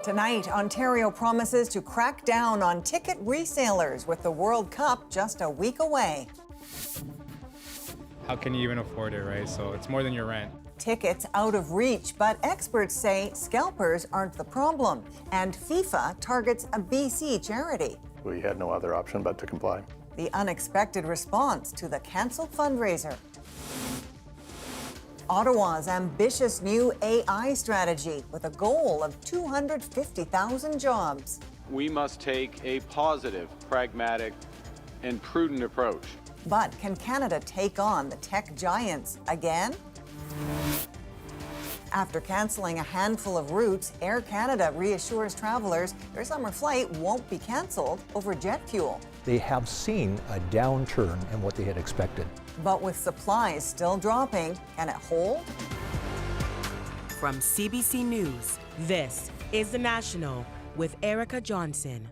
Tonight, Ontario promises to crack down on ticket resellers with the World Cup just a week away. How can you even afford it, right? So it's more than your rent. Tickets out of reach, but experts say scalpers aren't the problem, and FIFA targets a BC charity. We had no other option but to comply. The unexpected response to the cancelled fundraiser. Ottawa's ambitious new AI strategy with a goal of 250,000 jobs. We must take a positive, pragmatic, and prudent approach. But can Canada take on the tech giants again? After cancelling a handful of routes, Air Canada reassures travelers their summer flight won't be cancelled over jet fuel. They have seen a downturn in what they had expected. But with supplies still dropping, can it hold? From CBC News, this is The National with Erica Johnson.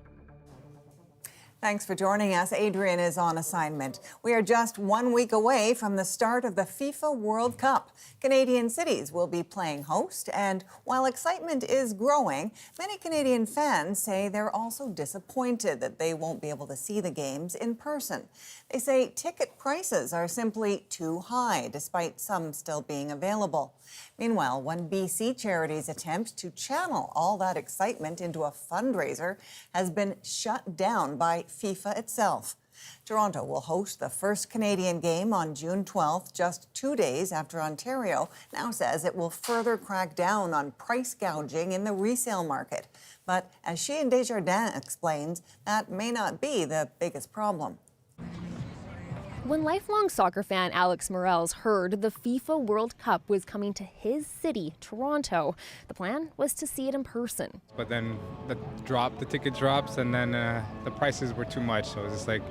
Thanks for joining us. Adrian is on assignment. We are just 1 week away from the start of the FIFA World Cup. Canadian cities will be playing host, and while excitement is growing, many Canadian fans say they're also disappointed that they won't be able to see the games in person. They say ticket prices are simply too high, despite some still being available. Meanwhile, one BC charity's attempt to channel all that excitement into a fundraiser has been shut down by FIFA itself. Toronto will host the first Canadian game on June 12th, just 2 days after Ontario now says it will further crack down on price gouging in the resale market. But as Sheehan Desjardins explains, that may not be the biggest problem. When lifelong soccer fan Alex Morels heard the FIFA World Cup was coming to his city, Toronto, the plan was to see it in person. But then the ticket drops, and then the prices were too much. So it's just like,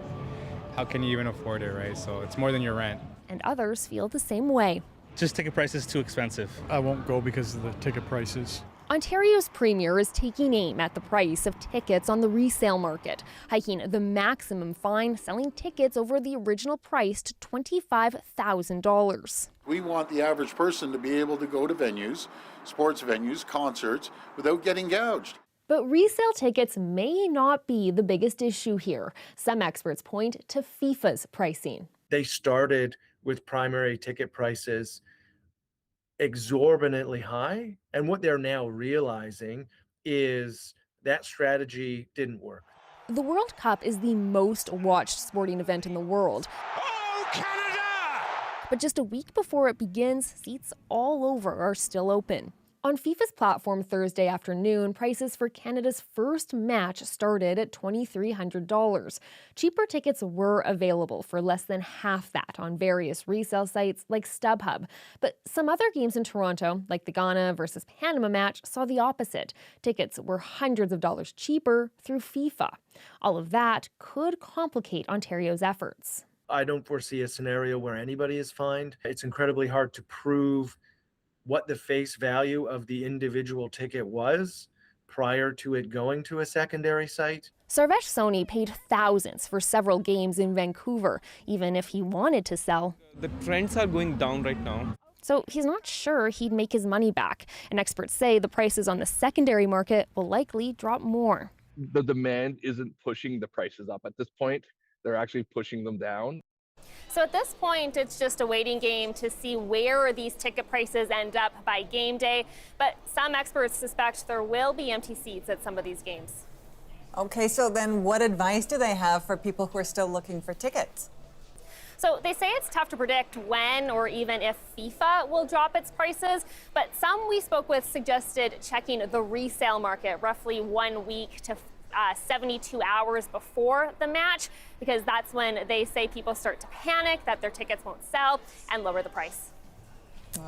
how can you even afford it, right? So it's more than your rent. And others feel the same way. Just ticket prices too expensive. I won't go because of the ticket prices. Ontario's premier is taking aim at the price of tickets on the resale market, hiking the maximum fine selling tickets over the original price to $25,000. We want the average person to be able to go to venues, sports venues, concerts, without getting gouged. But resale tickets may not be the biggest issue here. Some experts point to FIFA's pricing. They started with primary ticket prices exorbitantly high, and what they're now realizing is that strategy didn't work. The World Cup is the most watched sporting event in the world. Oh, Canada! But just a week before it begins, seats all over are still open. On FIFA's platform Thursday afternoon, prices for Canada's first match started at $2,300. Cheaper tickets were available for less than half that on various resale sites like StubHub. But some other games in Toronto, like the Ghana versus Panama match, saw the opposite. Tickets were hundreds of dollars cheaper through FIFA. All of that could complicate Ontario's efforts. I don't foresee a scenario where anybody is fined. It's incredibly hard to prove what the face value of the individual ticket was prior to it going to a secondary site. Sarvesh Soni paid thousands for several games in Vancouver, even if he wanted to sell. The trends are going down right now. So he's not sure he'd make his money back. And experts say the prices on the secondary market will likely drop more. The demand isn't pushing the prices up at this point. They're actually pushing them down. So at this point, it's just a waiting game to see where these ticket prices end up by game day. But some experts suspect there will be empty seats at some of these games. Okay, so then what advice do they have for people who are still looking for tickets? So they say it's tough to predict when or even if FIFA will drop its prices, but some we spoke with suggested checking the resale market roughly 1 week to 72 hours before the match, because that's when they say people start to panic that their tickets won't sell and lower the price.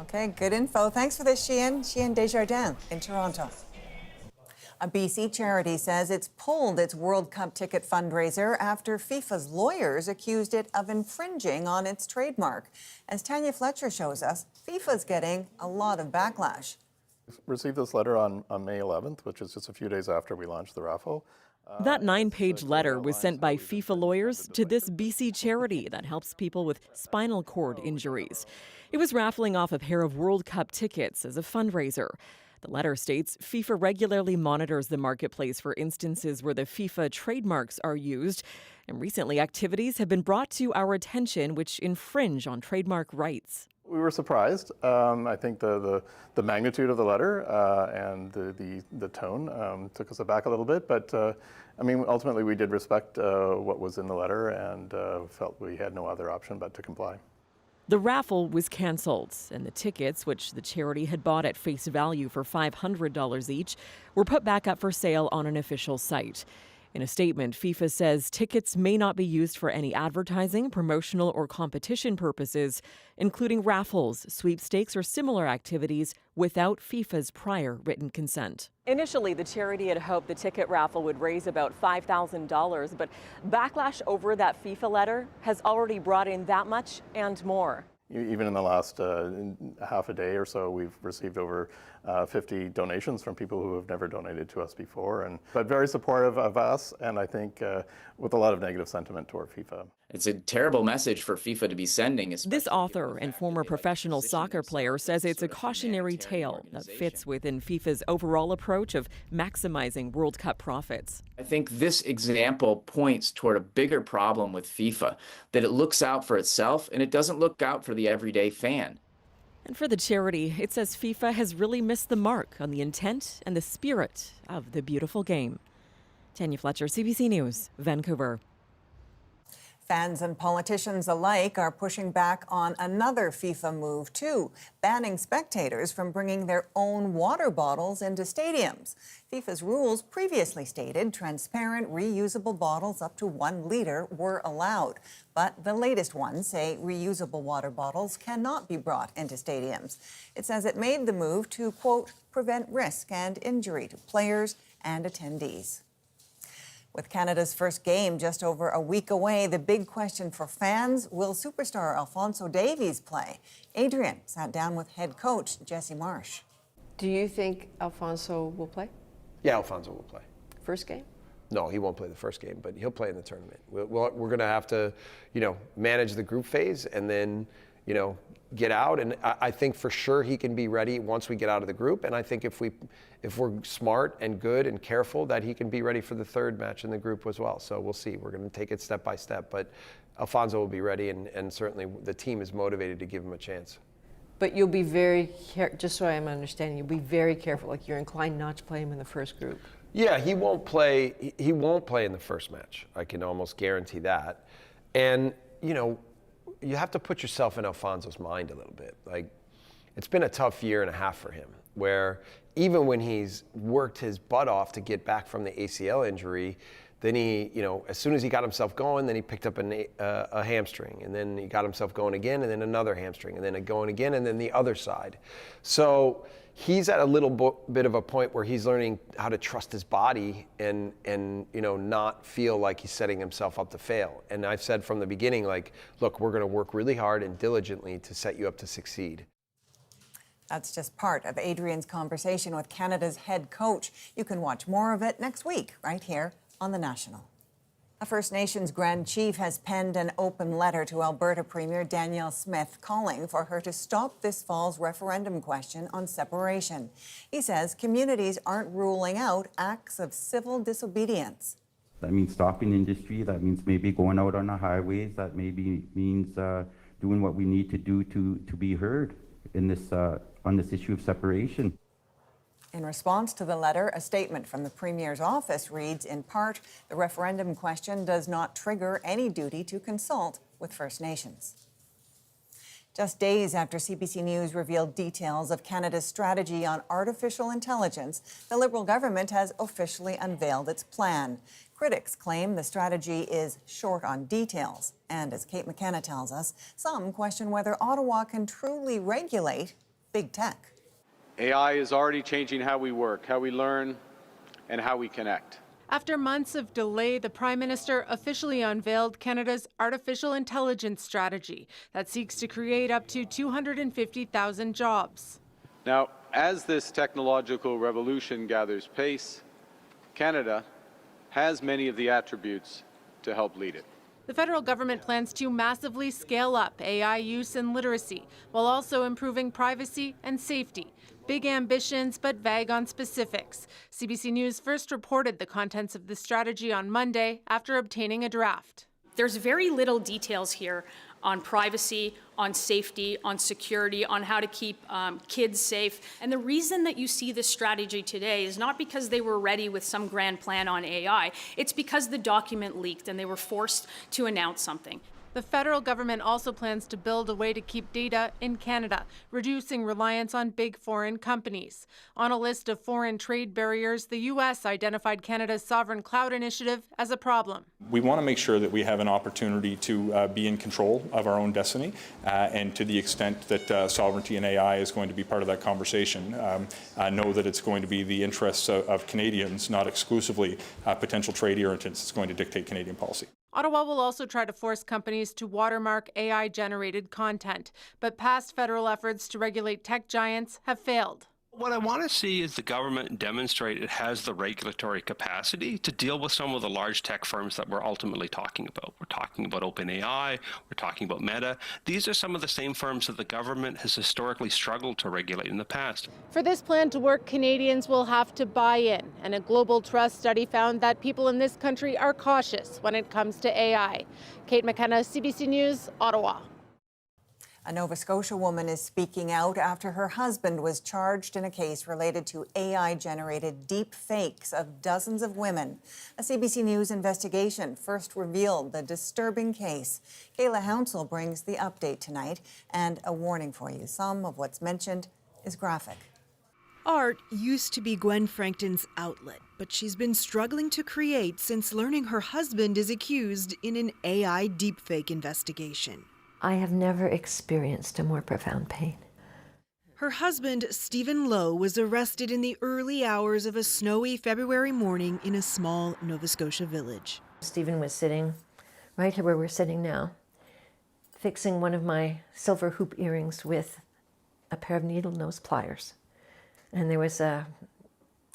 Okay, good info. Thanks for this, Sheehan. Sheehan Desjardins in Toronto. A BC charity says it's pulled its World Cup ticket fundraiser after FIFA's lawyers accused it of infringing on its trademark. As Tanya Fletcher shows us, FIFA's getting a lot of backlash. Received this letter on May 11th, which is just a few days after we launched the raffle. That 9-page letter was sent by FIFA lawyers to this BC charity that helps people with spinal cord injuries. It was raffling off a pair of World Cup tickets as a fundraiser. The letter states FIFA regularly monitors the marketplace for instances where the FIFA trademarks are used, and recently activities have been brought to our attention which infringe on trademark rights. We were surprised. I think the magnitude of the letter and the tone took us aback a little bit, but I mean, ultimately we did respect what was in the letter and felt we had no other option but to comply. The raffle was canceled, and the tickets, which the charity had bought at face value for $500 each, were put back up for sale on an official site. In a statement, FIFA says tickets may not be used for any advertising, promotional, or competition purposes, including raffles, sweepstakes, or similar activities without FIFA's prior written consent. Initially, the charity had hoped the ticket raffle would raise about $5,000, but backlash over that FIFA letter has already brought in that much and more. Even in the last half a day or so, we've received over 50 donations from people who have never donated to us before, but very supportive of us, and I think with a lot of negative sentiment toward FIFA. It's a terrible message for FIFA to be sending. This author and former professional soccer player says it's a cautionary tale that fits within FIFA's overall approach of maximizing World Cup profits. I think this example points toward a bigger problem with FIFA, that it looks out for itself and it doesn't look out for the everyday fan. And for the charity, it says FIFA has really missed the mark on the intent and the spirit of the beautiful game. Tanya Fletcher, CBC News, Vancouver. Fans and politicians alike are pushing back on another FIFA move, too, banning spectators from bringing their own water bottles into stadiums. FIFA's rules previously stated transparent, reusable bottles up to 1 liter were allowed. But the latest ones say reusable water bottles cannot be brought into stadiums. It says it made the move to, quote, prevent risk and injury to players and attendees. With Canada's first game just over a week away, the big question for fans, will superstar Alphonso Davies play? Adrian sat down with head coach Jesse Marsh. Do you think Alphonso will play? Yeah, Alphonso will play. First game? No, he won't play the first game, but he'll play in the tournament. We're going to have to, manage the group phase and then, get out. And I think for sure he can be ready once we get out of the group. And I think if we're smart and good and careful, that he can be ready for the third match in the group as well. So we'll see. We're going to take it step by step. But Alphonso will be ready, and certainly the team is motivated to give him a chance. But you'll be very just so I'm understanding, you'll be very careful. Like, you're inclined not to play him in the first group. Yeah, he won't play. He won't play in the first match. I can almost guarantee that. And you have to put yourself in Alphonso's mind a little bit. Like, it's been a tough year and a half for him, where even when he's worked his butt off to get back from the ACL injury, then he, as soon as he got himself going, then he picked up a hamstring, and then he got himself going again, and then another hamstring, and then going again, and then the other side. So he's at a little bit of a point where he's learning how to trust his body and not feel like he's setting himself up to fail. And I've said from the beginning, like, look, we're going to work really hard and diligently to set you up to succeed. That's just part of Adrian's conversation with Canada's head coach. You can watch more of it next week, right here on The National. A First Nations Grand Chief has penned an open letter to Alberta Premier Danielle Smith calling for her to stop this fall's referendum question on separation. He says communities aren't ruling out acts of civil disobedience. That means stopping industry, that means maybe going out on the highways, that maybe means doing what we need to do to be heard in this on this issue of separation. In response to the letter, a statement from the Premier's office reads, in part, the referendum question does not trigger any duty to consult with First Nations. Just days after CBC News revealed details of Canada's strategy on artificial intelligence, the Liberal government has officially unveiled its plan. Critics claim the strategy is short on details. And as Kate McKenna tells us, some question whether Ottawa can truly regulate big tech. AI is already changing how we work, how we learn, and how we connect. After months of delay, the Prime Minister officially unveiled Canada's artificial intelligence strategy that seeks to create up to 250,000 jobs. Now, as this technological revolution gathers pace, Canada has many of the attributes to help lead it. The federal government plans to massively scale up AI use and literacy, while also improving privacy and safety. Big ambitions, but vague on specifics. CBC News first reported the contents of the strategy on Monday after obtaining a draft. There's very little details here on privacy, on safety, on security, on how to keep kids safe. And the reason that you see this strategy today is not because they were ready with some grand plan on AI. It's because the document leaked and they were forced to announce something. The federal government also plans to build a way to keep data in Canada, reducing reliance on big foreign companies. On a list of foreign trade barriers, the U.S. identified Canada's Sovereign Cloud Initiative as a problem. We want to make sure that we have an opportunity to be in control of our own destiny, and to the extent that sovereignty and AI is going to be part of that conversation, know that it's going to be the interests of Canadians, not exclusively potential trade irritants, that's going to dictate Canadian policy. Ottawa will also try to force companies to watermark AI-generated content, but past federal efforts to regulate tech giants have failed. What I want to see is the government demonstrate it has the regulatory capacity to deal with some of the large tech firms that we're ultimately talking about. We're talking about OpenAI, we're talking about Meta. These are some of the same firms that the government has historically struggled to regulate in the past. For this plan to work, Canadians will have to buy in, and a global trust study found that people in this country are cautious when it comes to AI. Kate McKenna, CBC News, Ottawa. A Nova Scotia woman is speaking out after her husband was charged in a case related to AI-generated deep fakes of dozens of women. A CBC News investigation first revealed the disturbing case. Kayla Hounsell brings the update tonight, and a warning for you. Some of what's mentioned is graphic. Art used to be Gwen Frankton's outlet, but she's been struggling to create since learning her husband is accused in an AI deepfake investigation. I have never experienced a more profound pain. Her husband, Stephen Lowe, was arrested in the early hours of a snowy February morning in a small Nova Scotia village. Stephen was sitting right here where we're sitting now, fixing one of my silver hoop earrings with a pair of needle nose pliers. And there was a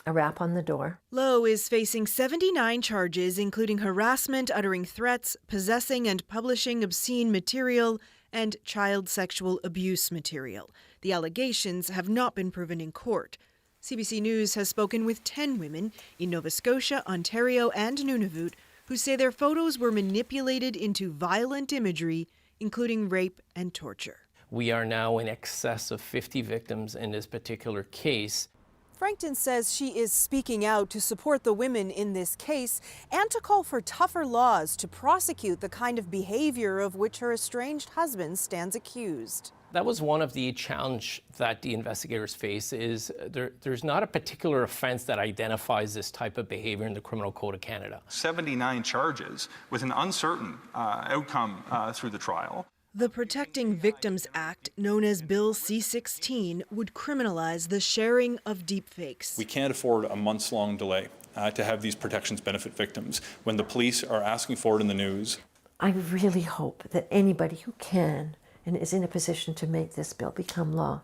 rap on the door. Lowe is facing 79 charges, including harassment, uttering threats, possessing and publishing obscene material, and child sexual abuse material. The allegations have not been proven in court. CBC News has spoken with 10 women in Nova Scotia, Ontario, and Nunavut who say their photos were manipulated into violent imagery, including rape and torture. We are now in excess of 50 victims in this particular case. Frankton says she is speaking out to support the women in this case and to call for tougher laws to prosecute the kind of behavior of which her estranged husband stands accused. That was one of the challenges that the investigators face is there's not a particular offense that identifies this type of behavior in the Criminal Code of Canada. 79 charges with an uncertain outcome through the trial. The Protecting Victims Act, known as Bill C-16, would criminalize the sharing of deepfakes. We can't afford a months-long delay to have these protections benefit victims. When the police are asking for it in the news, I really hope that anybody who can and is in a position to make this bill become law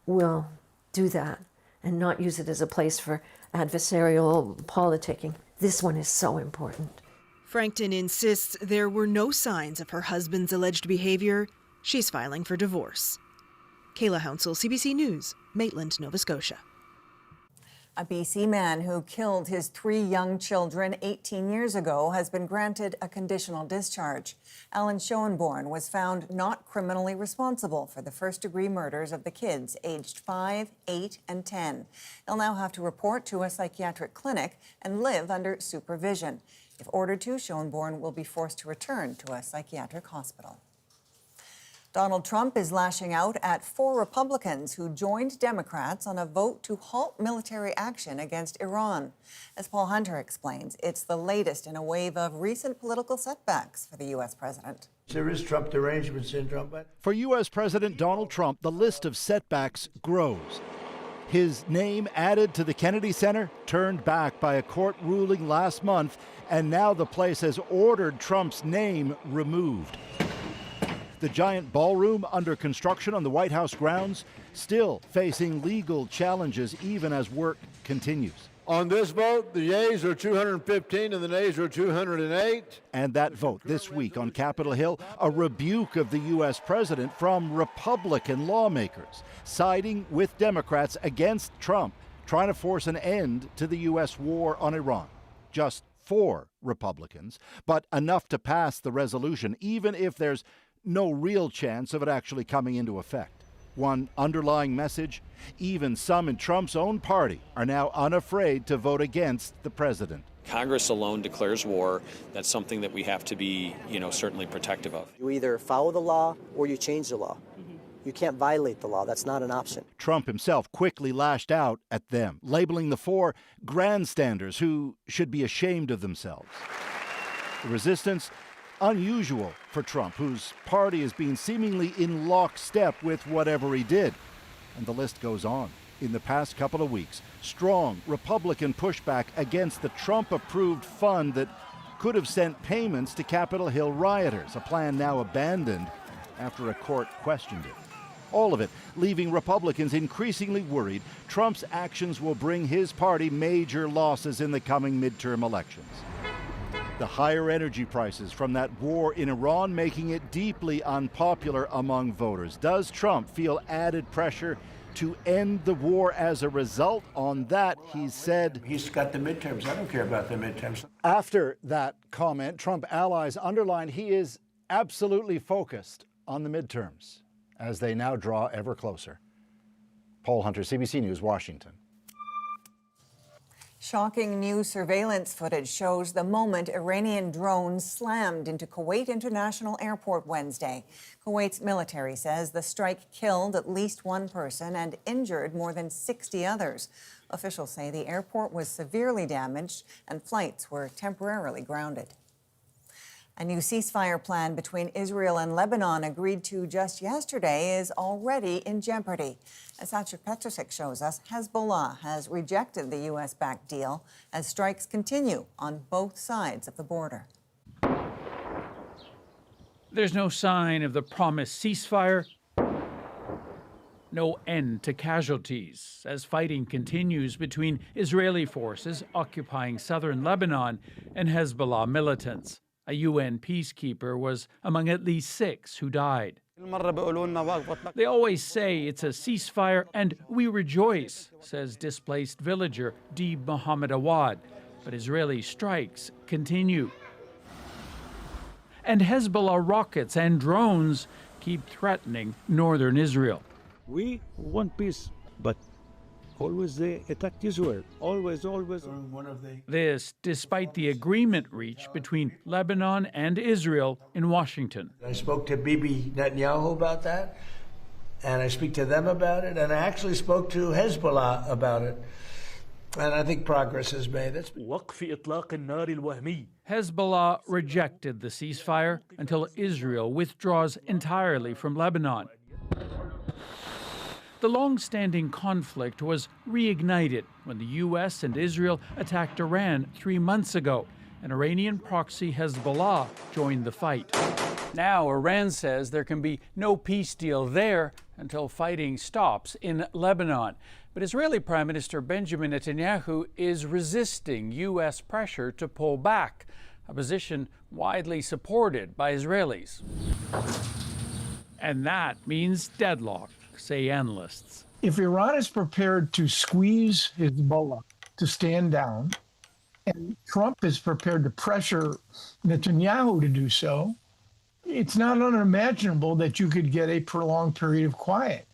will do that and not use it as a place for adversarial politicking. This one is so important. Frankton insists there were no signs of her husband's alleged behavior. She's filing for divorce. Kayla Hounsell, CBC News, Maitland, Nova Scotia. A BC man who killed his 3 young children 18 years ago has been granted a conditional discharge. Alan Schoenborn was found not criminally responsible for the first-degree murders of the kids aged 5, 8, and 10. He'll now have to report to a psychiatric clinic and live under supervision. If ordered to, Schoenborn will be forced to return to a psychiatric hospital. Donald Trump is lashing out at 4 Republicans who joined Democrats on a vote to halt military action against Iran. As Paul Hunter explains, it's the latest in a wave of recent political setbacks for the U.S. president. There is Trump derangement syndrome, but for U.S. President Donald Trump, the list of setbacks grows. His name added to the Kennedy Center, turned back by a court ruling last month, and now the place has ordered Trump's name removed. The giant ballroom under construction on the White House grounds still facing legal challenges even as work continues. On this vote, the yeas are 215 and the nays are 208. And that vote this week on Capitol Hill, a rebuke of the U.S. president from Republican lawmakers, siding with Democrats against Trump, trying to force an end to the U.S. war on Iran. Just 4 Republicans, but enough to pass the resolution, even if there's no real chance of it actually coming into effect. One underlying message, even some in Trump's own party are now unafraid to vote against the president. Congress alone declares war. That's something that we have to be, certainly protective of. You either follow the law or you change the law. You can't violate the law. That's not an option. Trump himself quickly lashed out at them, labeling the 4 grandstanders who should be ashamed of themselves. The resistance, unusual for Trump, whose party has been seemingly in lockstep with whatever he did. And the list goes on. In the past couple of weeks, strong Republican pushback against the Trump-approved fund that could have sent payments to Capitol Hill rioters, a plan now abandoned after a court questioned it. All of it leaving Republicans increasingly worried Trump's actions will bring his party major losses in the coming midterm elections. The higher energy prices from that war in Iran making it deeply unpopular among voters. Does Trump feel added pressure to end the war as a result? On that, he said, He's got the midterms. I don't care about the midterms. After that comment, Trump allies underlined he is absolutely focused on the midterms as they now draw ever closer. Paul Hunter, CBC News, Washington. Shocking new surveillance footage shows the moment Iranian drones slammed into Kuwait International Airport Wednesday. Kuwait's military says the strike killed at least 1 person and injured more than 60 others. Officials say the airport was severely damaged and flights were temporarily grounded. A new ceasefire plan between Israel and Lebanon agreed to just yesterday is already in jeopardy. As Sacha Petrusek shows us, Hezbollah has rejected the U.S.-backed deal as strikes continue on both sides of the border. There's no sign of the promised ceasefire, no end to casualties as fighting continues between Israeli forces occupying southern Lebanon and Hezbollah militants. A UN peacekeeper was among at least 6 who died. They always say it's a ceasefire and we rejoice, says displaced villager Deeb Mohammed Awad. But Israeli strikes continue. And Hezbollah rockets and drones keep threatening northern Israel. We want peace, but always they attack Israel. Always. This despite the agreement reached between Lebanon and Israel in Washington. I spoke to Bibi Netanyahu about that, and I speak to them about it, and I actually spoke to Hezbollah about it. And I think progress is made. Hezbollah rejected the ceasefire until Israel withdraws entirely from Lebanon. The long-standing conflict was reignited when the U.S. and Israel attacked Iran 3 months ago, and Iranian proxy Hezbollah joined the fight. Now Iran says there can be no peace deal there until fighting stops in Lebanon. But Israeli Prime Minister Benjamin Netanyahu is resisting U.S. pressure to pull back, a position widely supported by Israelis. And that means deadlock, say analysts. If Iran is prepared to squeeze Hezbollah to stand down, and Trump is prepared to pressure Netanyahu to do so, it's not unimaginable that you could get a prolonged period of quiet.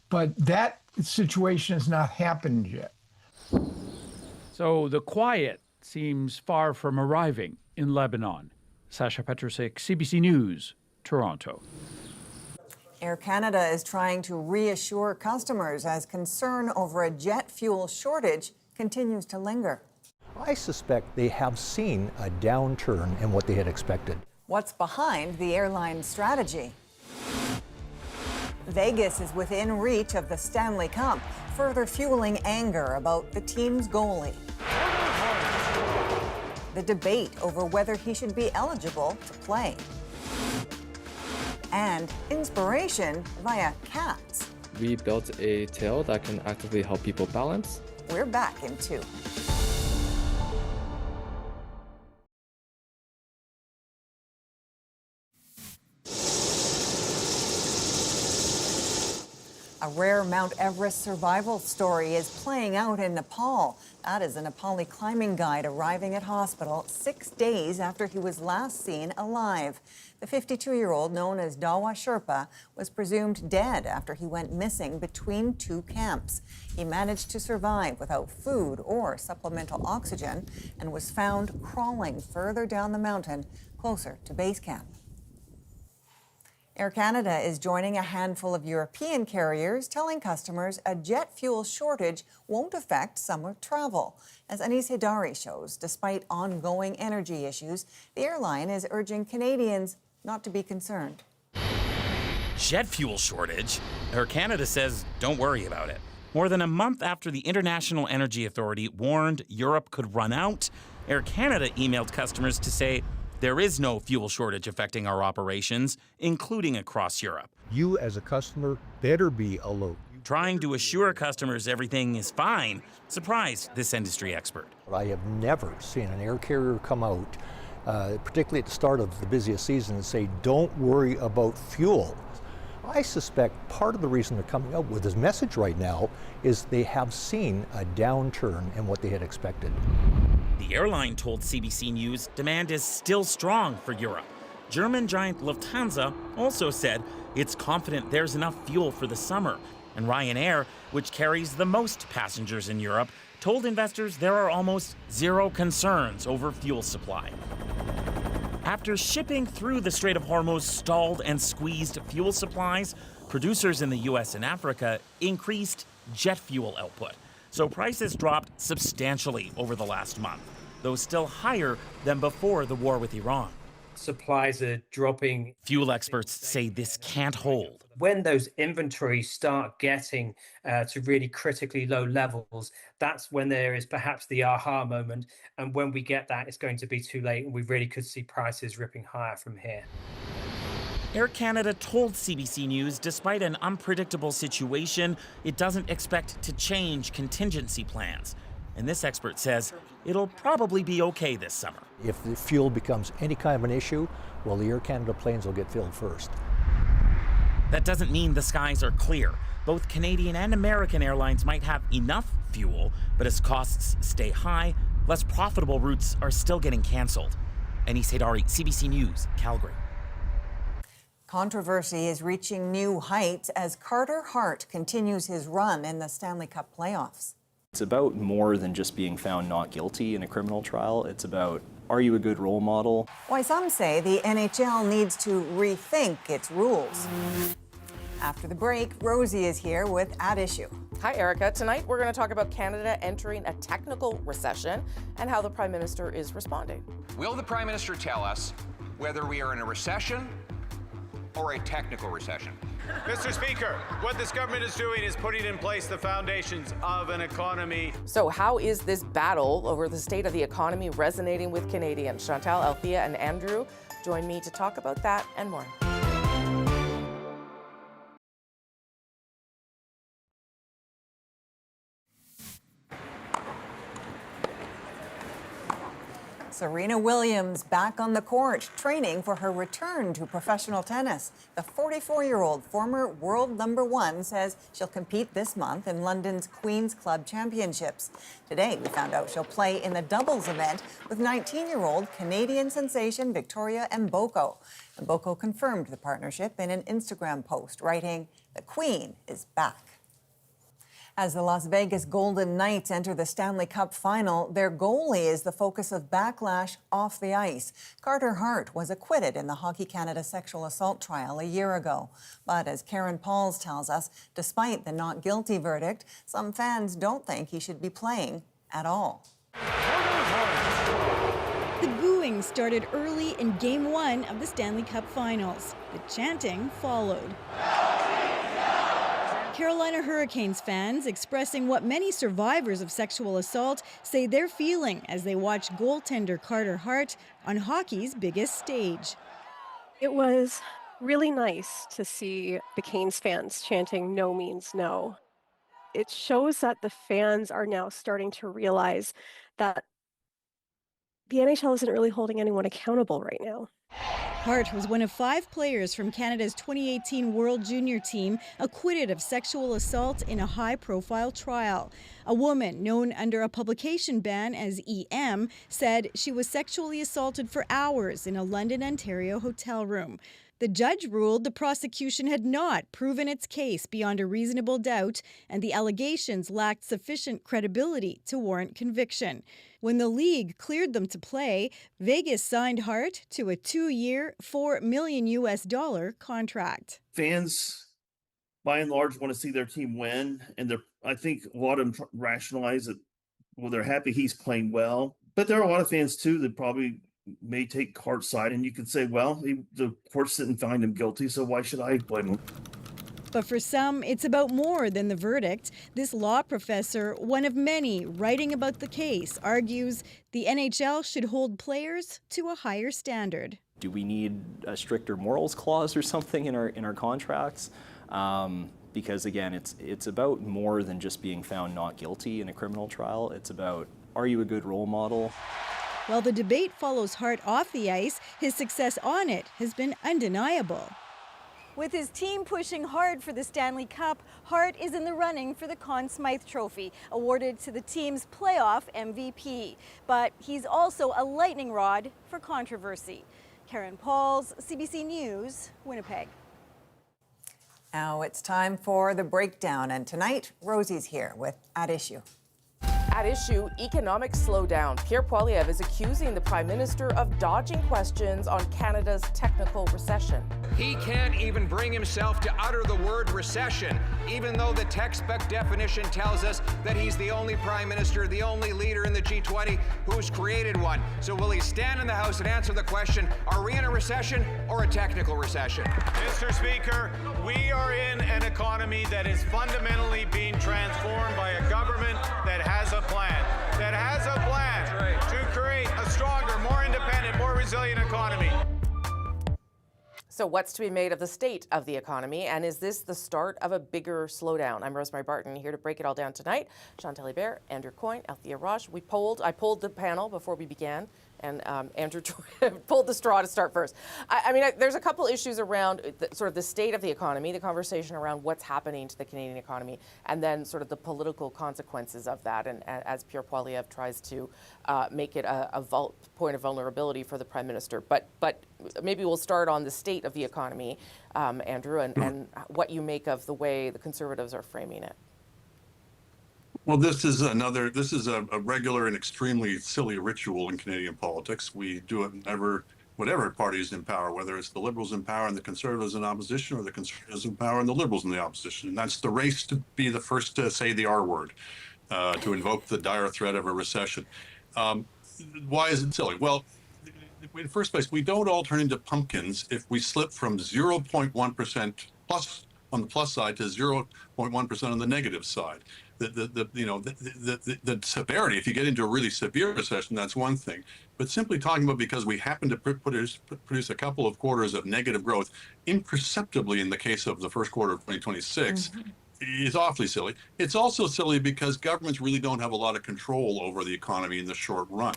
But that situation has not happened yet. So the quiet seems far from arriving in Lebanon. Sacha Petrusek, CBC News, Toronto. Air Canada is trying to reassure customers as concern over a jet fuel shortage continues to linger. I suspect they have seen a downturn in what they had expected. What's behind the airline's strategy? Vegas is within reach of the Stanley Cup, further fueling anger about the team's goalie. The debate over whether he should be eligible to play. And inspiration via cats. We built a tail that can actively help people balance. We're back in 2. A rare Mount Everest survival story is playing out in Nepal. That is a Nepali climbing guide arriving at hospital 6 days after he was last seen alive. The 52-year-old, known as Dawa Sherpa, was presumed dead after he went missing between two camps. He managed to survive without food or supplemental oxygen and was found crawling further down the mountain, closer to base camp. Air Canada is joining a handful of European carriers, telling customers a jet fuel shortage won't affect summer travel. As Anis Hidari shows, despite ongoing energy issues, the airline is urging Canadians not to be concerned. Jet fuel shortage? Air Canada says don't worry about it. More than a month after the International Energy Authority warned Europe could run out, Air Canada emailed customers to say there is no fuel shortage affecting our operations, including across Europe. You as a customer better be alert. Trying to assure customers everything is fine surprised this industry expert. I have never seen an air carrier come out, particularly at the start of the busiest season, and say, don't worry about fuel. I suspect part of the reason they're coming out with this message right now is they have seen a downturn in what they had expected. The airline told CBC News demand is still strong for Europe. German giant Lufthansa also said it's confident there's enough fuel for the summer. And Ryanair, which carries the most passengers in Europe, told investors there are almost zero concerns over fuel supply. After shipping through the Strait of Hormuz stalled and squeezed fuel supplies, producers in the U.S. and Africa increased jet fuel output. So prices dropped substantially over the last month, though still higher than before the war with Iran. Supplies are dropping. Fuel experts say this can't hold. When those inventories start getting to really critically low levels, that's when there is perhaps the aha moment. And when we get that, it's going to be too late, and we really could see prices ripping higher from here. Air Canada told CBC News, despite an unpredictable situation, it doesn't expect to change contingency plans. And this expert says it'll probably be okay this summer. If the fuel becomes any kind of an issue, well, the Air Canada planes will get filled first. That doesn't mean the skies are clear. Both Canadian and American airlines might have enough fuel, but as costs stay high, less profitable routes are still getting canceled. Anis Hidari, CBC News, Calgary. Controversy is reaching new heights as Hart continues his run in the Stanley Cup playoffs. It's about more than just being found not guilty in a criminal trial. It's about, are you a good role model? Why some say the NHL needs to rethink its rules. After the break, Rosie is here with At Issue. Hi, Erica. Tonight, we're going to talk about Canada entering a technical recession and how the Prime Minister is responding. Will the Prime Minister tell us whether we are in a recession or a technical recession? Mr. Speaker, what this government is doing is putting in place the foundations of an economy. So how is this battle over the state of the economy resonating with Canadians? Chantal, Althea, and Andrew join me to talk about that and more. Serena Williams back on the court, training for her return to professional tennis. The 44-year-old former world #1 says she'll compete this month in London's Queen's Club Championships. Today, we found out she'll play in the doubles event with 19-year-old Canadian sensation Victoria Mboko. Mboko confirmed the partnership in an Instagram post, writing, "The Queen is back." As the Las Vegas Golden Knights enter the Stanley Cup final, their goalie is the focus of backlash off the ice. Carter Hart was acquitted in the Hockey Canada sexual assault trial a year ago. But as Karen Pauls tells us, despite the not guilty verdict, some fans don't think he should be playing at all. The booing started early in Game 1 of the Stanley Cup Finals. The chanting followed. Carolina Hurricanes fans expressing what many survivors of sexual assault say they're feeling as they watch goaltender Carter Hart on hockey's biggest stage. It was really nice to see the Canes fans chanting "No means no." It shows that the fans are now starting to realize that the NHL isn't really holding anyone accountable right now. Hart was one of 5 players from Canada's 2018 World Junior team acquitted of sexual assault in a high-profile trial. A woman known under a publication ban as EM said she was sexually assaulted for hours in a London, Ontario hotel room. The judge ruled the prosecution had not proven its case beyond a reasonable doubt, and the allegations lacked sufficient credibility to warrant conviction. When the league cleared them to play, Vegas signed Hart to a 2-year, $4 million contract. Fans, by and large, want to see their team win, and I think a lot of them rationalize it. Well, they're happy he's playing well, but there are a lot of fans too that probably may take Hart's side, and you could say, well, the courts didn't find him guilty, so why should I blame him? But for some, it's about more than the verdict. This law professor, one of many writing about the case, argues the NHL should hold players to a higher standard. Do we need a stricter morals clause or something in our contracts? Because again, it's about more than just being found not guilty in a criminal trial. It's about, are you a good role model? While the debate follows Hart off the ice, his success on it has been undeniable. With his team pushing hard for the Stanley Cup, Hart is in the running for the Conn Smythe Trophy, awarded to the team's playoff MVP. But he's also a lightning rod for controversy. Karen Pauls, CBC News, Winnipeg. Now it's time for the breakdown, and tonight, Rosie's here with At Issue. At issue, economic slowdown. Pierre Poilievre is accusing the Prime Minister of dodging questions on Canada's technical recession. He can't even bring himself to utter the word recession, even though the textbook definition tells us that he's the only Prime Minister, the only leader in the G20 who's created one. So will he stand in the House and answer the question, are we in a recession or a technical recession? Mr. Speaker, we are in an economy that is fundamentally being transformed by a government that has a plan to create a stronger, more independent, more resilient economy. So what's to be made of the state of the economy, and is this the start of a bigger slowdown? I'm Rosemary Barton, here to break it all down tonight. Chantal Hébert, Andrew Coyne, Althea Raj. I polled the panel before we began, and Andrew pulled the straw to start first. I mean, there's a couple issues around sort of the state of the economy, the conversation around what's happening to the Canadian economy, and then sort of the political consequences of that. And as Pierre Poilievre tries to make it a point of vulnerability for the Prime Minister. But maybe we'll start on the state of the economy, Andrew, and what you make of the way the Conservatives are framing it. Well, this is a regular and extremely silly ritual in Canadian politics. We do it whatever party is in power, whether it's the Liberals in power and the Conservatives in opposition, or the Conservatives in power and the Liberals in the opposition. And that's the race to be the first to say the R word, to invoke the dire threat of a recession. Why is it silly? Well, in the first place, we don't all turn into pumpkins if we slip from 0.1% plus on the plus side to 0.1% on the negative side. The severity, if you get into a really severe recession, that's one thing. But simply talking about because we happen to produce a couple of quarters of negative growth imperceptibly in the case of the first quarter of 2026 is awfully silly. It's also silly because governments really don't have a lot of control over the economy in the short run.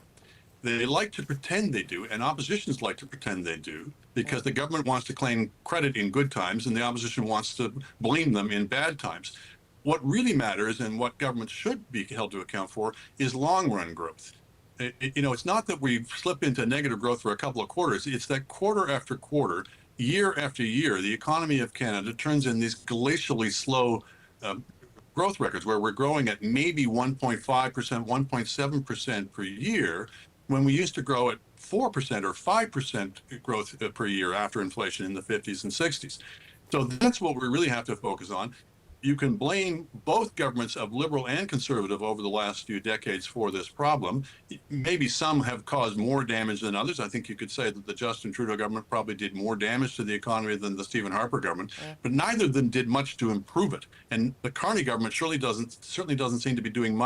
They like to pretend they do, and oppositions like to pretend they do, because the government wants to claim credit in good times and the opposition wants to blame them in bad times. What really matters, and what governments should be held to account for, is long-run growth. It's not that we slip into negative growth for a couple of quarters. It's that quarter after quarter, year after year, the economy of Canada turns in these glacially slow growth records where we're growing at maybe 1.5%, 1.7% per year, when we used to grow at 4% or 5% growth per year after inflation in the 50s and 60s. So that's what we really have to focus on. You can blame both governments of Liberal and Conservative over the last few decades for this problem. Maybe some have caused more damage than others. I think you could say that the Justin Trudeau government probably did more damage to the economy than the Stephen Harper government, but neither of them did much to improve it. And the Carney government certainly doesn't seem to be doing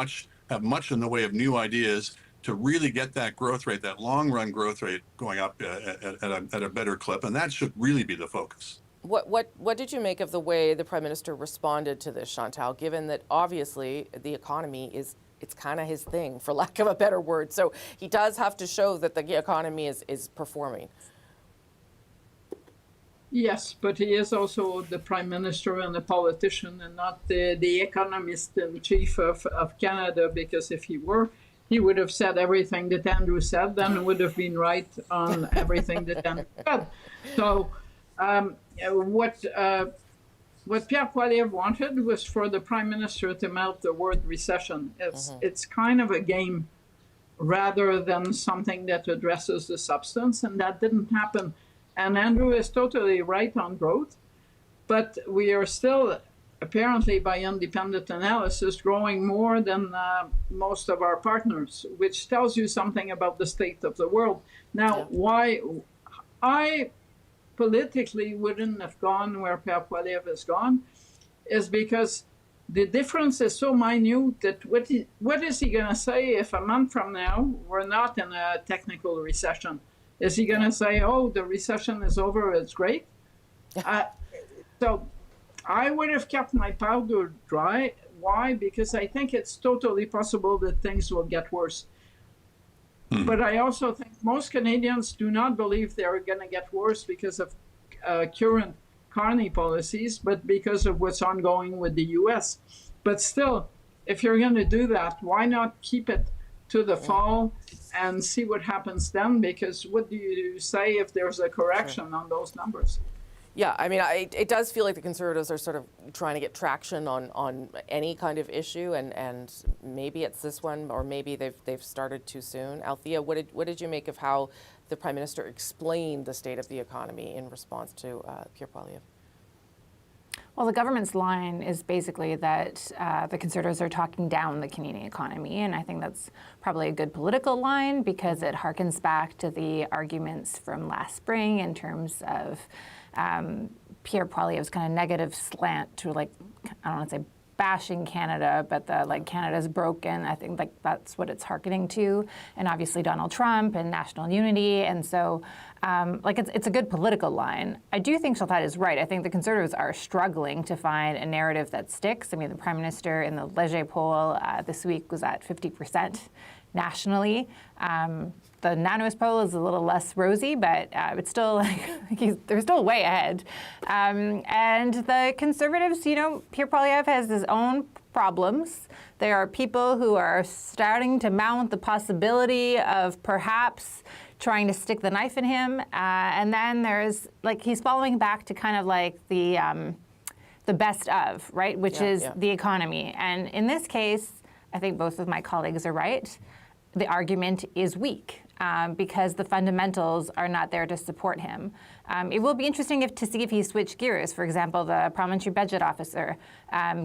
have much in the way of new ideas to really get that growth rate, that long-run growth rate, going up at a better clip, and that should really be the focus. What did you make of the way the Prime Minister responded to this, Chantal, given that obviously the economy it's kind of his thing, for lack of a better word, so he does have to show that the economy is performing? Yes, but he is also the prime minister and a politician and not the economist in chief of Canada, because if he were, he would have said everything that Andrew said, then would have been right on everything that Andrew said. So what Pierre Poilievre wanted was for the prime minister to mouth the word recession. It's kind of a game rather than something that addresses the substance, and that didn't happen. And Andrew is totally right on growth, but we are still, apparently by independent analysis, growing more than most of our partners, which tells you something about the state of the world. Now, why I politically wouldn't have gone where Pierre Poilievre has gone is because the difference is so minute that what is he going to say if a month from now we're not in a technical recession? Is he going to say, oh, the recession is over, it's great? So I would have kept my powder dry. Why? Because I think it's totally possible that things will get worse. But I also think most Canadians do not believe they're going to get worse because of current Carney policies, but because of what's ongoing with the U.S. But still, if you're going to do that, why not keep it to the fall and see what happens then? Because what do you say if there's a correction on those numbers? Yeah, I mean, it does feel like the Conservatives are sort of trying to get traction on any kind of issue, and maybe it's this one, or maybe they've started too soon. Althea, what did you make of how the Prime Minister explained the state of the economy in response to Pierre Poilievre? Well, the government's line is basically that the Conservatives are talking down the Canadian economy, and I think that's probably a good political line because it harkens back to the arguments from last spring in terms of Pierre Poilievre's kind of negative slant to, like, I don't want to say bashing Canada, but the, like, Canada's broken. I think, like, that's what it's hearkening to. And obviously Donald Trump and national unity. And so, like, it's a good political line. I do think Chantal is right. I think the Conservatives are struggling to find a narrative that sticks. I mean, the Prime Minister in the Leger poll this week was at 50% nationally. The Nanos poll is a little less rosy, but it's still, like, they're still way ahead. And the Conservatives, you know, Pierre Poilievre has his own problems. There are people who are starting to mount the possibility of perhaps trying to stick the knife in him. And then there's, like, he's following back to kind of like the best of, right, which is the economy. And in this case, I think both of my colleagues are right. The argument is weak. Because the fundamentals are not there to support him. It will be interesting to see if he switched gears. For example, the parliamentary budget officer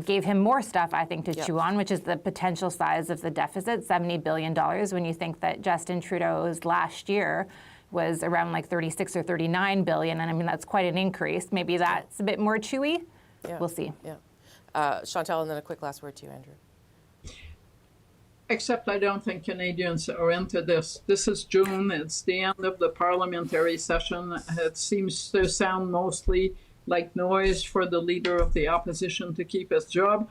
gave him more stuff, I think, to chew on, which is the potential size of the deficit, $70 billion, when you think that Justin Trudeau's last year was around like 36 or 39 billion. And I mean, that's quite an increase. Maybe that's a bit more chewy. We'll see. Chantal, and then a quick last word to you, Andrew. Except I don't think Canadians are into this. This is June. It's the end of the parliamentary session. It seems to sound mostly like noise for the leader of the opposition to keep his job.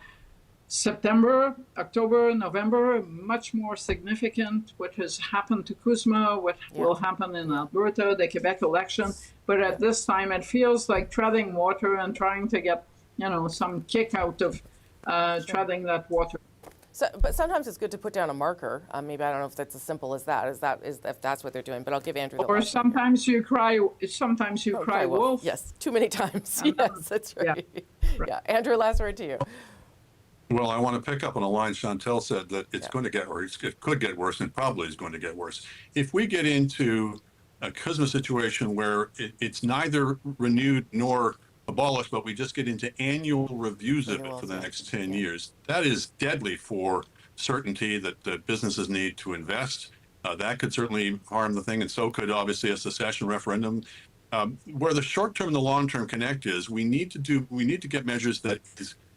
September, October, November, much more significant. What has happened to Kuzma, what will happen in Alberta, the Quebec election. But at this time, it feels like treading water and trying to get, you know, some kick out of treading that water. So, but sometimes it's good to put down a marker. Maybe I don't know if that's as simple as that. If that's what they're doing? But I'll give Andrew the Or sometimes you cry. Sometimes you cry wolf. Yes, too many times. Yes, that's right. Yeah, Andrew, last word to you. Well, I want to pick up on a line Chantal said that it's going to get worse. It could get worse, and probably is going to get worse. If we get into a Kuzma situation where it's neither renewed nor abolished, but we just get into annual reviews of it for the next 10 years. That is deadly for certainty that businesses need to invest. That could certainly harm the thing, and so could obviously a secession referendum. Where the short-term and the long-term connect is, we need to get measures that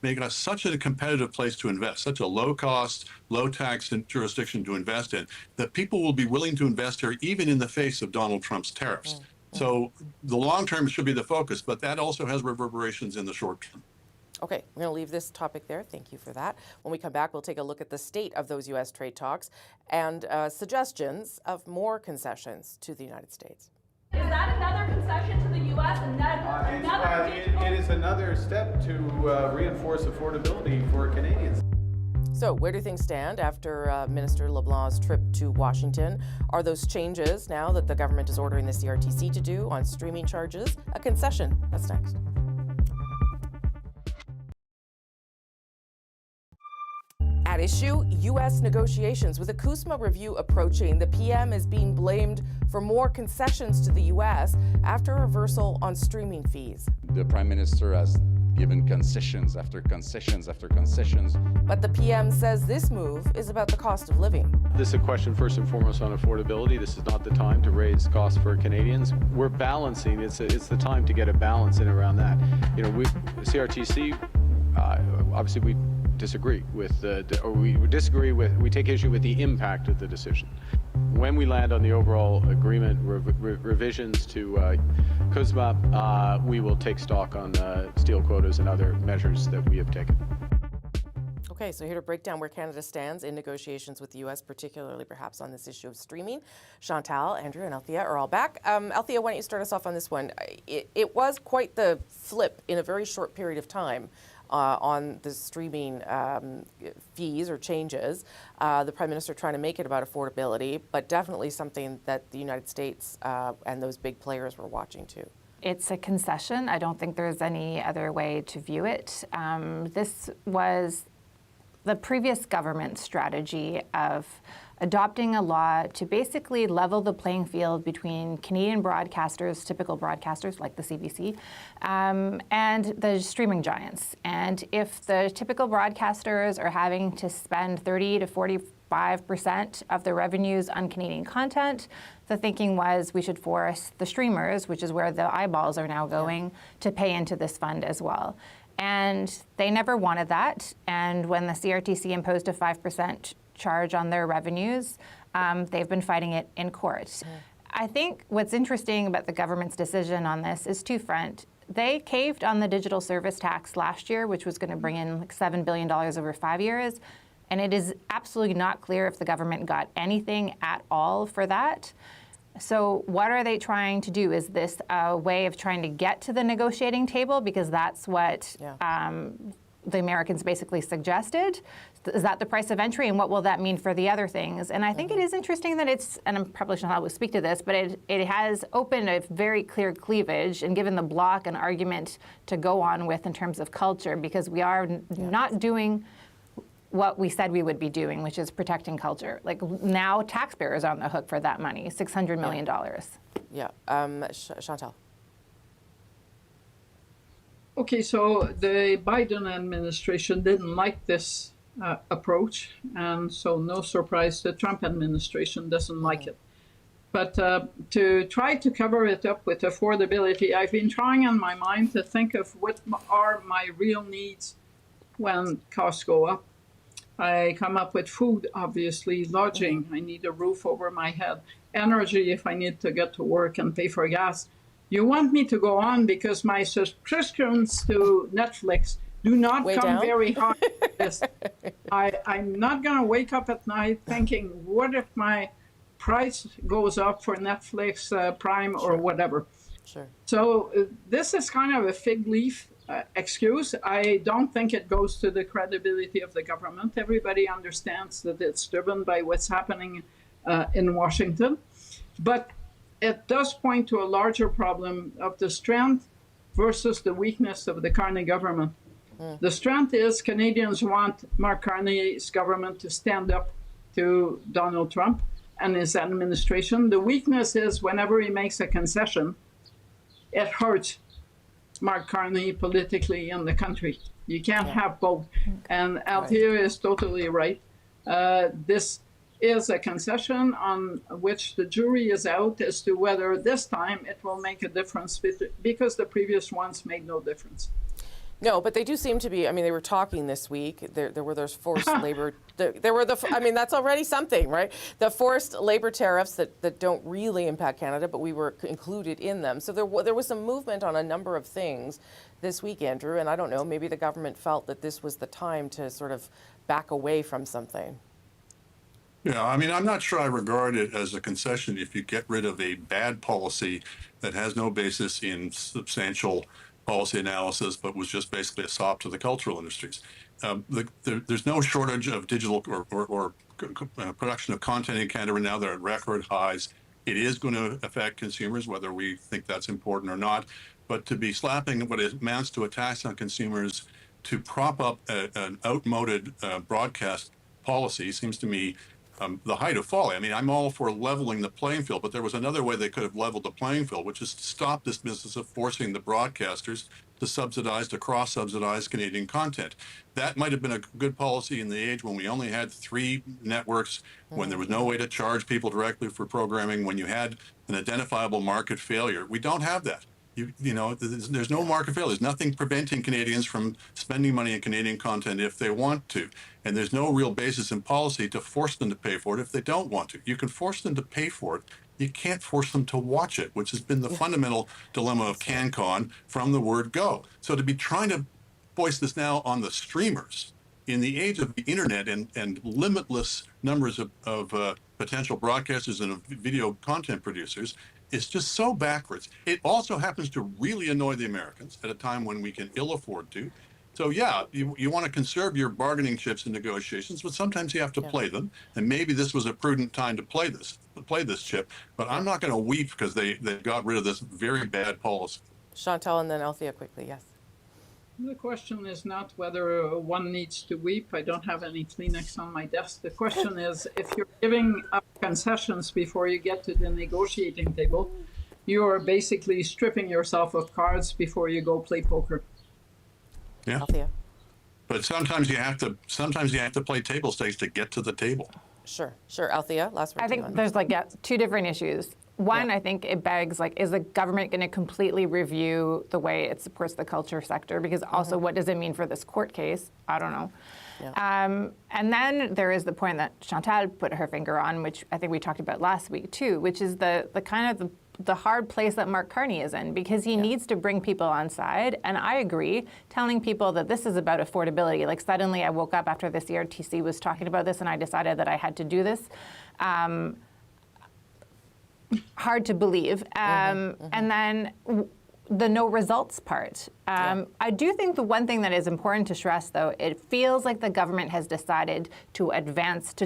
make us such a competitive place to invest, such a low-cost, low-tax jurisdiction to invest in, that people will be willing to invest here even in the face of Donald Trump's tariffs. So the long term should be the focus, but that also has reverberations in the short term. Okay, we're going to leave this topic there. Thank you for that. When we come back, we'll take a look at the state of those U.S. trade talks and suggestions of more concessions to the United States. Is that another concession to the U.S. and It is another step to reinforce affordability for Canadians. So where do things stand after Minister LeBlanc's trip to Washington? Are those changes now that the government is ordering the CRTC to do on streaming charges a concession? That's next. At issue, U.S. negotiations. With a CUSMA review approaching, the PM is being blamed for more concessions to the U.S. after a reversal on streaming fees. The Prime Minister has given concessions after concessions after concessions. But the PM says this move is about the cost of living. This is a question first and foremost on affordability. This is not the time to raise costs for Canadians. We're balancing. It's the time to get a balance in around that. You know, CRTC, obviously we disagree with, we take issue with the impact of the decision. When we land on the overall agreement revisions to CUSMA, we will take stock on steel quotas and other measures that we have taken. Okay, so here to break down where Canada stands in negotiations with the U.S., particularly perhaps on this issue of streaming. Chantal, Andrew, and Althea are all back. Althea, why don't you start us off on this one? It was quite the flip in a very short period of time on the streaming fees or changes. The Prime Minister trying to make it about affordability, but definitely something that the United States and those big players were watching too. It's a concession. I don't think there's any other way to view it. This was the previous government strategy of adopting a law to basically level the playing field between Canadian broadcasters, typical broadcasters like the CBC, and the streaming giants. And if the typical broadcasters are having to spend 30 to 45% of their revenues on Canadian content, the thinking was we should force the streamers, which is where the eyeballs are now going, to pay into this fund as well. And they never wanted that. And when the CRTC imposed a 5% charge on their revenues, they've been fighting it in court. I think what's interesting about the government's decision on this is two-front. They caved on the digital service tax last year, which was going to bring in like $7 billion over 5 years. And it is absolutely not clear if the government got anything at all for that. So what are they trying to do? Is this a way of trying to get to the negotiating table? Because that's what the Americans basically suggested. Is that the price of entry, and what will that mean for the other things? And I think it is interesting that it's, and I'm probably not able to speak to this, but it has opened a very clear cleavage and given the Bloc an argument to go on with in terms of culture, because we are not doing what we said we would be doing, which is protecting culture. Like now taxpayers are on the hook for that money, $600 million. Yeah, Chantal. Okay, so the Biden administration didn't like this approach, and so no surprise the Trump administration doesn't like it. But to try to cover it up with affordability, I've been trying in my mind to think of what are my real needs when costs go up. I come up with food, obviously, lodging, I need a roof over my head, energy if I need to get to work and pay for gas. You want me to go on because my subscriptions to Netflix do not come very high. I'm not going to wake up at night thinking, what if my price goes up for Netflix Prime or whatever? Sure. So this is kind of a fig leaf excuse. I don't think it goes to the credibility of the government. Everybody understands that it's driven by what's happening in Washington. But it does point to a larger problem of the strength versus the weakness of the Carney government. The strength is Canadians want Mark Carney's government to stand up to Donald Trump and his administration. The weakness is whenever he makes a concession, it hurts Mark Carney politically in the country. You can't have both. And Althea is totally right. This is a concession on which the jury is out as to whether this time it will make a difference, because the previous ones made no difference. No, but they do seem to be. I mean, they were talking this week. There were those forced labor. There were I mean, that's already something, right? The forced labor tariffs that don't really impact Canada, but we were included in them. So there was some movement on a number of things this week, Andrew. And I don't know, maybe the government felt that this was the time to sort of back away from something. Yeah, I mean, I'm not sure I regard it as a concession if you get rid of a bad policy that has no basis in substantial policy analysis, but was just basically a sop to the cultural industries. There's no shortage of digital or production of content in Canada right now. They're at record highs. It is going to affect consumers, whether we think that's important or not. But to be slapping what amounts to a tax on consumers to prop up an outmoded broadcast policy seems to me the height of folly. I mean, I'm all for leveling the playing field, but there was another way they could have leveled the playing field, which is to stop this business of forcing the broadcasters to cross-subsidize Canadian content. That might have been a good policy in the age when we only had 3 networks, when there was no way to charge people directly for programming, when you had an identifiable market failure. We don't have that. You know, there's no market failure. There's nothing preventing Canadians from spending money on Canadian content if they want to. And there's no real basis in policy to force them to pay for it if they don't want to. You can force them to pay for it. You can't force them to watch it, which has been the fundamental dilemma of CanCon from the word go. So to be trying to voice this now on the streamers in the age of the internet and limitless numbers of potential broadcasters and video content producers, it's just so backwards. It also happens to really annoy the Americans at a time when we can ill afford to. So yeah, you want to conserve your bargaining chips in negotiations, but sometimes you have to play them. And maybe this was a prudent time to play this chip. But I'm not going to weep because they got rid of this very bad policy. Chantal and then Althea quickly, yes. The question is not whether one needs to weep. I don't have any Kleenex on my desk. The question is, if you're giving up concessions before you get to the negotiating table, you're basically stripping yourself of cards before you go play poker. Yeah. Althea. But sometimes you have to play table stakes to get to the table. Sure. Althea, last word. I think there's two different issues. One, I think it begs, is the government going to completely review the way it supports the culture sector? Because also, what does it mean for this court case? I don't know. Yeah. And then there is the point that Chantal put her finger on, which I think we talked about last week too, which is the kind of the hard place that Mark Carney is in, because he needs to bring people on side. And I agree, telling people that this is about affordability. Like suddenly I woke up after the CRTC was talking about this and I decided that I had to do this. Hard to believe. And then the no results part. I do think the one thing that is important to stress, though, it feels like the government has decided to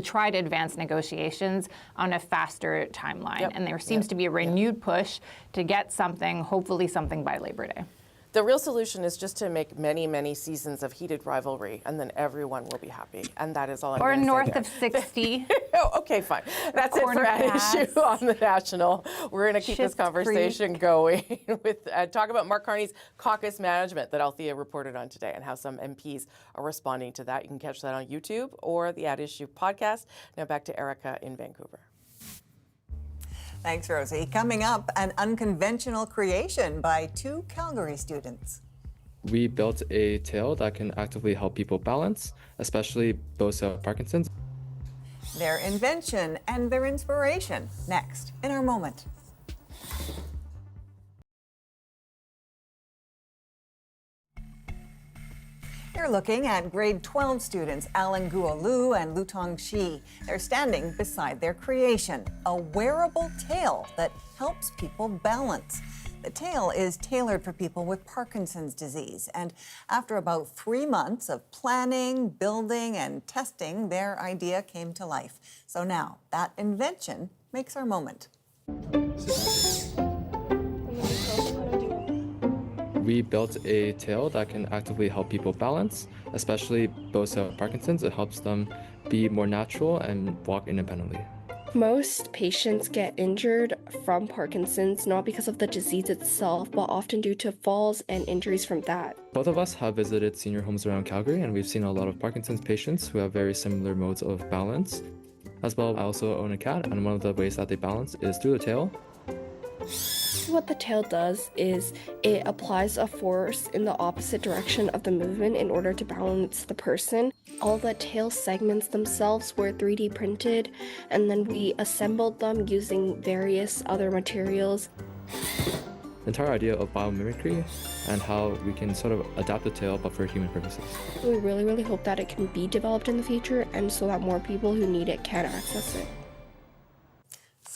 try to advance negotiations on a faster timeline. And there seems to be a renewed push to get something, hopefully something by Labor Day. The real solution is just to make many, many seasons of heated rivalry, and then everyone will be happy. And that is all I'm going to say. Or north of 60. Oh, okay, fine. That's it for At Issue on the National. We're going to keep this conversation going with talk about Mark Carney's caucus management that Althea reported on today and how some MPs are responding to that. You can catch that on YouTube or the At Issue podcast. Now back to Erica in Vancouver. Thanks, Rosie. Coming up, an unconventional creation by 2 Calgary students. We built a tail that can actively help people balance, especially those who have Parkinson's. Their invention and their inspiration, next in our moment. You're looking at grade 12 students Alan Guo Lu and Lutong Shi. They're standing beside their creation, a wearable tail that helps people balance. The tail is tailored for people with Parkinson's disease. And after about 3 months of planning, building, and testing, their idea came to life. So now that invention makes our moment. We built a tail that can actively help people balance, especially those who have Parkinson's. It helps them be more natural and walk independently. Most patients get injured from Parkinson's not because of the disease itself, but often due to falls and injuries from that. Both of us have visited senior homes around Calgary, and we've seen a lot of Parkinson's patients who have very similar modes of balance. As well, I also own a cat, and one of the ways that they balance is through the tail. What the tail does is it applies a force in the opposite direction of the movement in order to balance the person. All the tail segments themselves were 3D printed, and then we assembled them using various other materials. entire idea of biomimicry and how we can sort of adapt the tail but for human purposes. We really, really hope that it can be developed in the future and so that more people who need it can access it.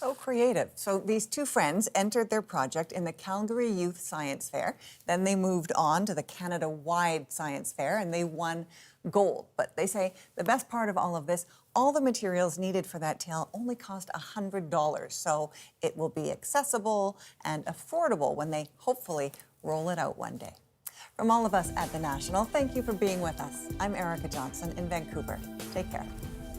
So creative. So these two friends entered their project in the Calgary Youth Science Fair. Then they moved on to the Canada-wide Science Fair and they won gold. But they say the best part of all of this, all the materials needed for that tail only cost $100. So it will be accessible and affordable when they hopefully roll it out one day. From all of us at The National, thank you for being with us. I'm Erica Johnson in Vancouver. Take care.